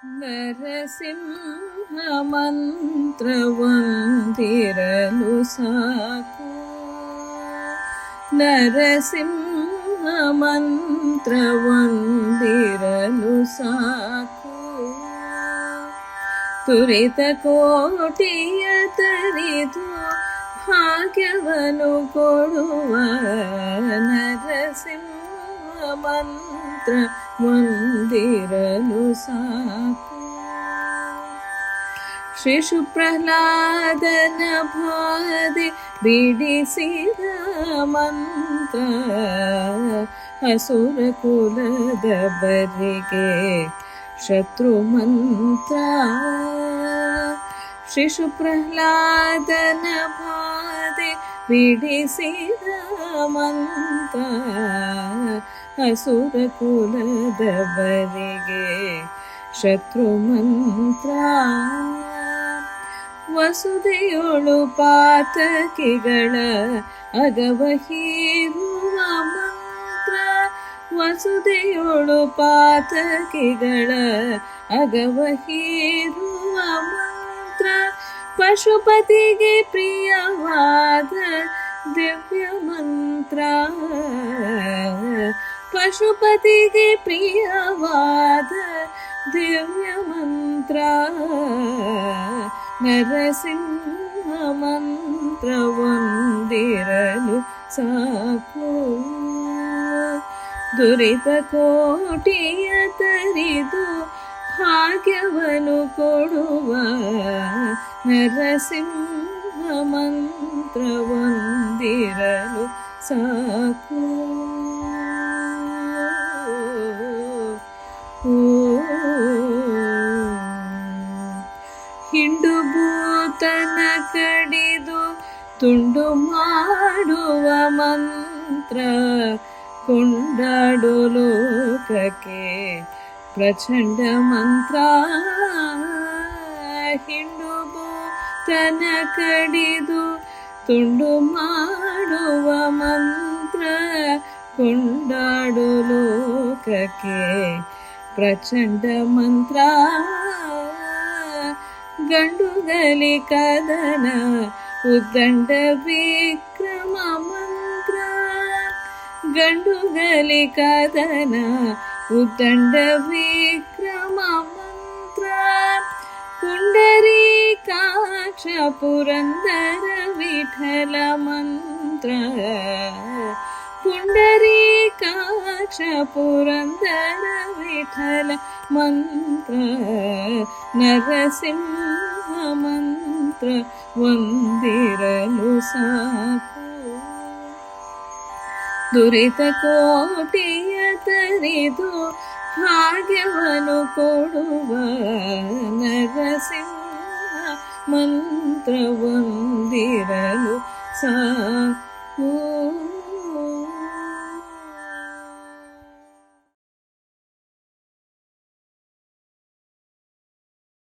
ನರಸಿಂಹ ಮಂತ್ರವೊಂದಿರಲು ಸಾಕು. ನರಸಿಂಹ ಮಂತ್ರವೊಂದಿರಲು ಸಾಕು. ತುರಿತ ಕೋಟಿಯ ತರಿದು ಭಾಗ್ಯವನ್ನು ಕೊಡುವ ನರಸಿಂಹ ಮಂತ್ರ ಒಂದಿರಲು ಸಾಕು. ಶ್ರೀ ಶುಪ್ರಹ್ಲಾದನ ಬಾಧೆ ಬಿಡಿಸಿದ ಮಂತ್ರ ಅಸುರ ಕುಲದ ಬರಿಗೆ ಶತ್ರು ಮಂತ್ರ. ಶ್ರೀ ಶುಪ್ರಹ್ಲಾದನ ಬಾಧೆ ಬಿಡಿಸಿದ ಮಂತ್ರ ಅಸುರ ಕುಲದ ಬರಿಗೆ ಶತ್ರು ಮಂತ್ರ. ವಸುದೆಯೊಳು ಪಾತಕಿಗಳ ಅಗವ ಹೀರುವ ಮಂತ್ರ. ವಸುದೆಯೊಳು ಪಾತಕಿಗಳ ಅಗವ ಹೀರುವ ಮಂತ್ರ. ಪಶುಪತಿಗೆ ಪ್ರಿಯವಾದ ದಿವ್ಯ ಮಂತ್ರ. ಪಶುಪತಿಗೆ ಪ್ರಿಯವಾದ ದಿವ್ಯ ಮಂತ್ರ. ನರಸಿಂಹ ಮಂತ್ರವೊಂದಿರಲು ಸಾಕು. ದುರಿತ ಕೋಟಿಯ ತರಿದು ಭಾಗ್ಯವನ್ನು ಕೊಡುವ ನರಸಿಂಹ ಮಂತ್ರವೊಂದಿರಲು ಸಾಕು. ಹಿಂಡು ಭೂತನ ಕಡಿದು ತುಂಡು ಮಾಡುವ ಮಂತ್ರ. ಕೊಂಡಾಡು ಲೋಕಕ್ಕೆ ಪ್ರಚಂಡ ಮಂತ್ರ. ಹಿಂಡು ಭೂತನ ಕಡಿದು ತುಂಡು ಮಾಡುವ ಮಂತ್ರ. ಕೊಂಡಾಡು ಲೋಕಕ್ಕೆ ಪ್ರಚಂಡ ಮಂತ್ರ. ಗಂಡುಗಲಿ ಕದನ ಉದ್ದಂಡ ವಿಕ್ರಮ ಮಂತ್ರ. ಗಂಡುಗಲಿ ಕದನ ಉದ್ದಂಡ ವಿಕ್ರಮ ಮಂತ್ರ. ಪುಂಡರೀಕಾಕ್ಷ ಪುರಂದರ ವಿಠಲ ಮಂತ್ರ. ಪುಂಡರೀಕಾಕ್ಷ ಪುರಂದರ ವಿಠಲ ಮಂತ್ರ. ನರಸಿಂಹ ಮಂತ್ರ ಒಂದಿರಲು ಸಾಕು. ದುರಿತ ಕೋಟಿಯ ತರಿದು ಭಾಗ್ಯವನ್ನು ಕೊಡುವ ನರಸಿಂಹ ಮಂತ್ರ ಒಂದಿರಲು ಸಾಕು.